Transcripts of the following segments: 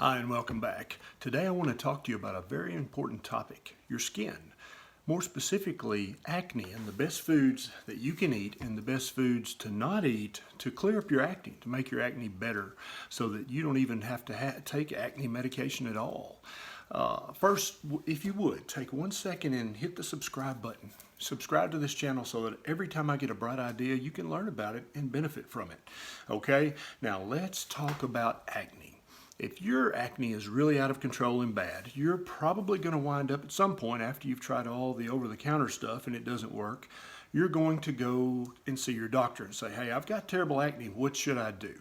Hi and welcome back. Today I want to talk to you about a very important topic, your skin. More specifically, acne and the best foods that you can eat and the best foods to not eat to clear up your acne, to make your acne better so that you don't even have to take acne medication at all. First, if you would, take 1 second and hit the subscribe button. Subscribe to this channel so that every time I get a bright idea, you can learn about it and benefit from it. Okay, now let's talk about acne. If your acne is really out of control and bad, you're probably going to wind up at some point after you've tried all the over-the-counter stuff and it doesn't work, you're going to go and see your doctor and say, hey, I've got terrible acne, what should I do?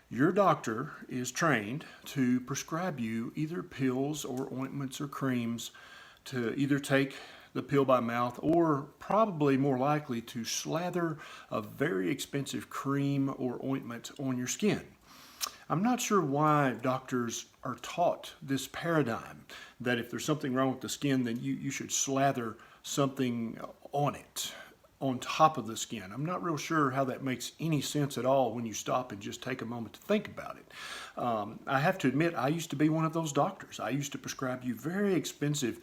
Your doctor is trained to prescribe you either pills or ointments or creams to either take the pill by mouth or probably more likely to slather a very expensive cream or ointment on your skin. I'm not sure why doctors are taught this paradigm that if there's something wrong with the skin, then you should slather something on it, on top of the skin. I'm not real sure how that makes any sense at all when you stop and just take a moment to think about it. I have to admit, I used to be one of those doctors. I used to prescribe you very expensive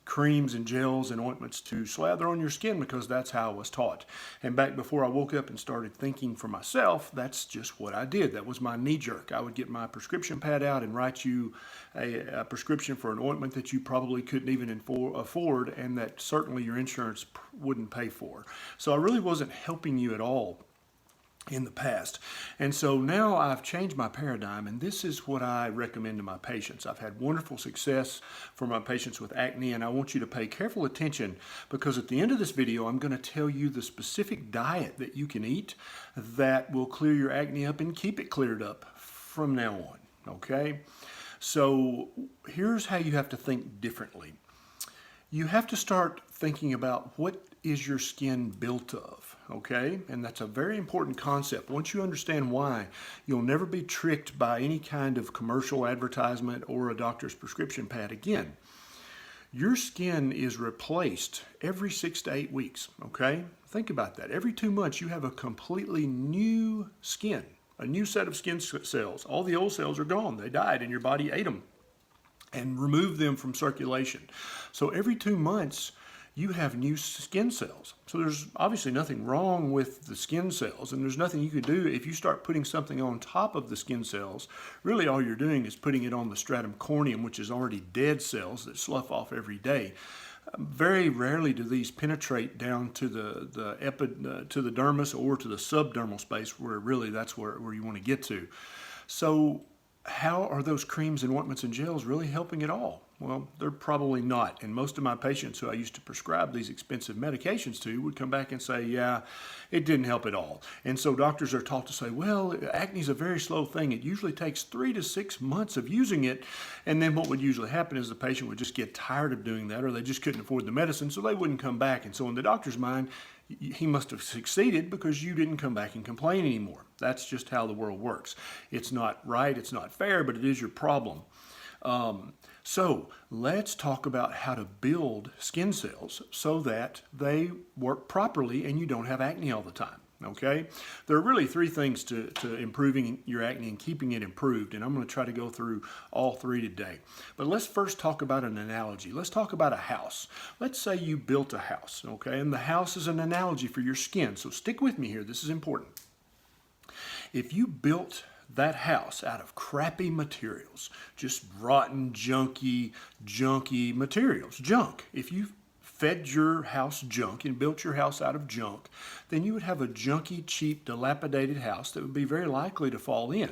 creams and gels and ointments to slather on your skin because that's how I was taught. And back before I woke up and started thinking for myself, that's just what I did. That was my knee jerk. I would get my prescription pad out and write you a prescription for an ointment that you probably couldn't even afford and that certainly your insurance wouldn't pay for. So I really wasn't helping you at all in the past. And so now I've changed my paradigm, and this is what I recommend to my patients. I've had wonderful success for my patients with acne, and I want you to pay careful attention because at the end of this video I'm going to tell you the specific diet that you can eat that will clear your acne up and keep it cleared up from now on. Okay? So here's how you have to think differently. You have to start thinking about what is your skin built of, okay? And that's a very important concept. Once you understand why, you'll never be tricked by any kind of commercial advertisement or a doctor's prescription pad again. Your skin is replaced every 6 to 8 weeks, okay? Think about that. Every 2 months, you have a completely new skin, a new set of skin cells. All the old cells are gone. They died and your body ate them and removed them from circulation. So every 2 months, you have new skin cells. So there's obviously nothing wrong with the skin cells, and there's nothing you could do if you start putting something on top of the skin cells. Really all you're doing is putting it on the stratum corneum, which is already dead cells that slough off every day. Very rarely do these penetrate down to the dermis or to the subdermal space, where really that's where you want to get to. So how are those creams and ointments and gels really helping at all? Well, they're probably not. And most of my patients who I used to prescribe these expensive medications to would come back and say, yeah, it didn't help at all. And so doctors are taught to say, well, acne is a very slow thing. It usually takes 3 to 6 months of using it. And then what would usually happen is the patient would just get tired of doing that, or they just couldn't afford the medicine, so they wouldn't come back. And so in the doctor's mind, he must have succeeded because you didn't come back and complain anymore. That's just how the world works. It's not right, it's not fair, but it is your problem. So let's talk about how to build skin cells so that they work properly and you don't have acne all the time. Okay? There are really 3 things to improving your acne and keeping it improved, and I'm going to try to go through all 3 today. But let's first talk about an analogy. Let's talk about a house. Let's say you built a house, okay? And the house is an analogy for your skin, so stick with me here. This is important. If you built that house out of crappy materials, just rotten, junky materials, junk. If you fed your house junk and built your house out of junk, then you would have a junky, cheap, dilapidated house that would be very likely to fall in.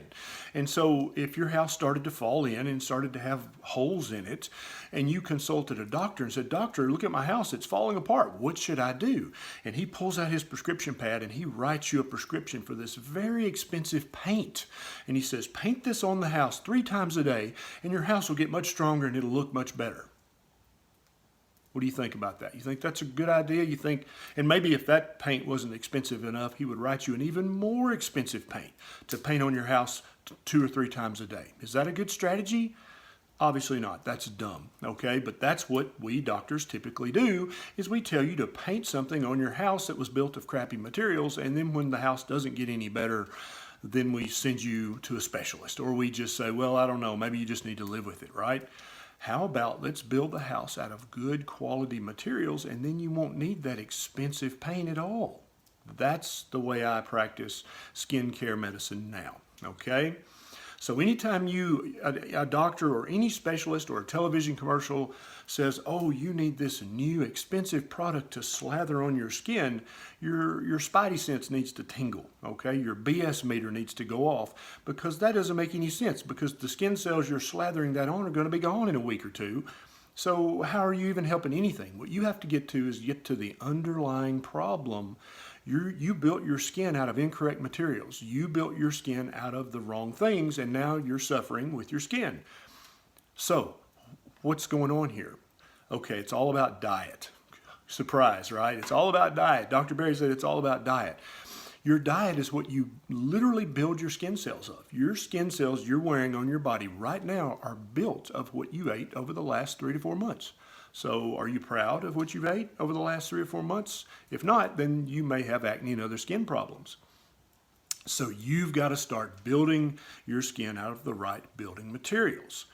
And so if your house started to fall in and started to have holes in it, and you consulted a doctor and said, doctor, look at my house, it's falling apart, what should I do? And he pulls out his prescription pad and he writes you a prescription for this very expensive paint. And he says, paint this on the house 3 times a day and your house will get much stronger and it'll look much better. What do you think about that? You think that's a good idea? You think, and maybe if that paint wasn't expensive enough, he would write you an even more expensive paint to paint on your house 2 or 3 times a day. Is that a good strategy? Obviously not. That's dumb, okay? But that's what we doctors typically do, is we tell you to paint something on your house that was built of crappy materials, and then when the house doesn't get any better, then we send you to a specialist, or we just say, well, I don't know, maybe you just need to live with it, right? How about let's build the house out of good quality materials, and then you won't need that expensive paint at all. That's the way I practice skincare medicine now, okay? So anytime a doctor or any specialist or a television commercial says, oh, you need this new expensive product to slather on your skin, your spidey sense needs to tingle, okay? Your BS meter needs to go off, because that doesn't make any sense, because the skin cells you're slathering that on are going to be gone in a week or two. So how are you even helping anything? What you have to get to is get to the underlying problem. You built your skin out of incorrect materials. You built your skin out of the wrong things, and now you're suffering with your skin. So what's going on here? Okay, it's all about diet. Surprise, right? It's all about diet. Dr. Berry said it's all about diet. Your diet is what you literally build your skin cells of. Your skin cells you're wearing on your body right now are built of what you ate over the last 3 to 4 months. So are you proud of what you've ate over the last 3 or 4 months? If not, then you may have acne and other skin problems. So you've got to start building your skin out of the right building materials.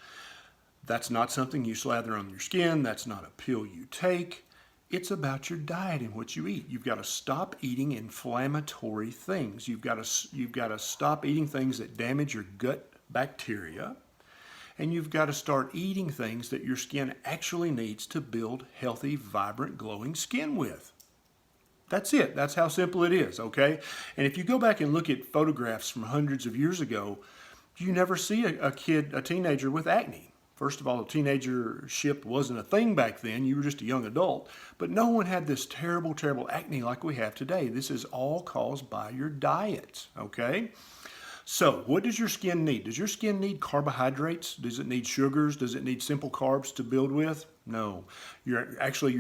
That's not something you slather on your skin. That's not a pill you take. It's about your diet and what you eat. You've got to stop eating inflammatory things. You've got to stop eating things that damage your gut bacteria. And you've got to start eating things that your skin actually needs to build healthy, vibrant, glowing skin with. That's it. That's how simple it is, okay? And if you go back and look at photographs from hundreds of years ago, you never see a teenager with acne. First of all, teenagership wasn't a thing back then. You were just a young adult. But no one had this terrible, terrible acne like we have today. This is all caused by your diet, okay? So what does your skin need? Does your skin need carbohydrates? Does it need sugars? Does it need simple carbs to build with? No. Your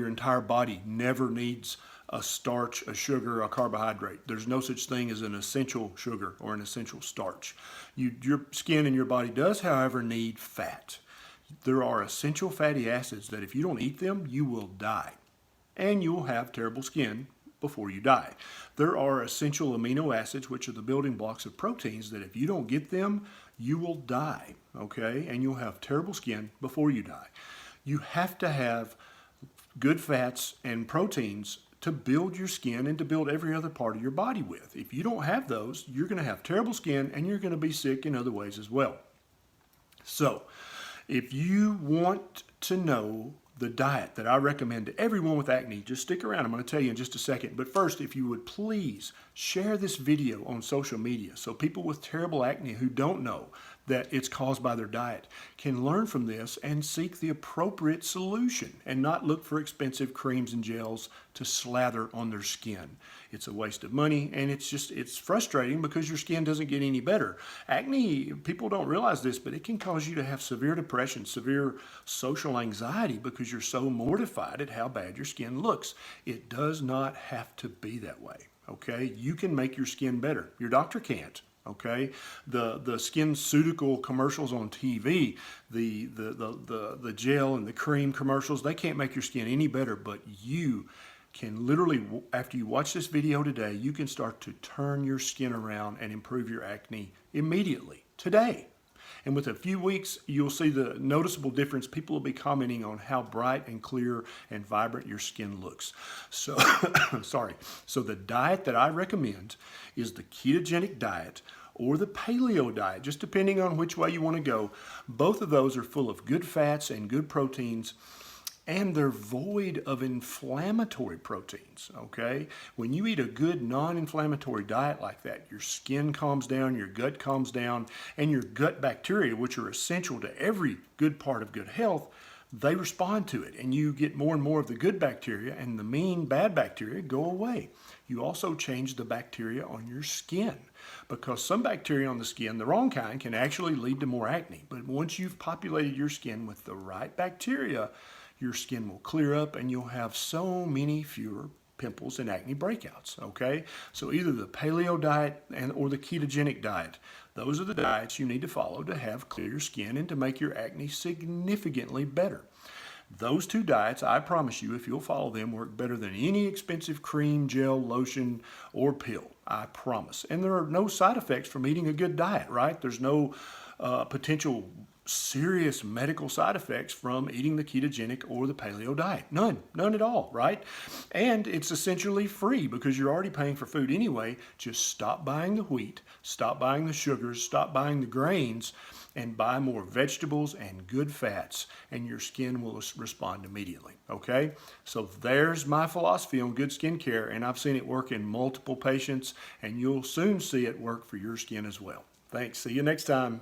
entire body never needs a starch, a sugar, a carbohydrate. There's no such thing as an essential sugar or an essential starch. Your skin and your body does, however, need fat. There are essential fatty acids that if you don't eat them, you will die. And you will have terrible skin before you die. There are essential amino acids, which are the building blocks of proteins, that if you don't get them, you will die, okay? And you'll have terrible skin before you die. You have to have good fats and proteins to build your skin and to build every other part of your body with. If you don't have those, you're going to have terrible skin and you're going to be sick in other ways as well. So, if you want to know the diet that I recommend to everyone with acne, just stick around. I'm going to tell you in just a second. But first, if you would please share this video on social media so people with terrible acne who don't know that it's caused by their diet can learn from this and seek the appropriate solution and not look for expensive creams and gels to slather on their skin. It's a waste of money, and it's frustrating because your skin doesn't get any better. Acne, people don't realize this, but it can cause you to have severe depression, severe social anxiety because you're so mortified at how bad your skin looks. It does not have to be that way, okay? You can make your skin better. Your doctor can't. Okay, the skin SkinCeutical commercials on TV, the gel and the cream commercials, they can't make your skin any better, but you can literally, after you watch this video today, you can start to turn your skin around and improve your acne immediately, today. And with a few weeks, you'll see the noticeable difference. People will be commenting on how bright and clear and vibrant your skin looks. So, So the diet that I recommend is the ketogenic diet or the paleo diet, just depending on which way you want to go. Both of those are full of good fats and good proteins, and they're void of inflammatory proteins, okay? When you eat a good non-inflammatory diet like that, your skin calms down, your gut calms down, and your gut bacteria, which are essential to every good part of good health, they respond to it, and you get more and more of the good bacteria, and the mean bad bacteria go away. You also change the bacteria on your skin, because some bacteria on the skin, the wrong kind, can actually lead to more acne. But once you've populated your skin with the right bacteria, your skin will clear up and you'll have so many fewer pimples and acne breakouts, okay? So either the paleo diet or the ketogenic diet, those are the diets you need to follow to have clear skin and to make your acne significantly better. Those two diets, I promise you, if you'll follow them, work better than any expensive cream, gel, lotion, or pill. I promise. And there are no side effects from eating a good diet, right? There's no potential serious medical side effects from eating the ketogenic or the paleo diet. None at all, right? And it's essentially free because you're already paying for food anyway. Just stop buying the wheat, stop buying the sugars, stop buying the grains, and buy more vegetables and good fats, and your skin will respond immediately, okay? So there's my philosophy on good skincare, and I've seen it work in multiple patients, and you'll soon see it work for your skin as well. Thanks. See you next time.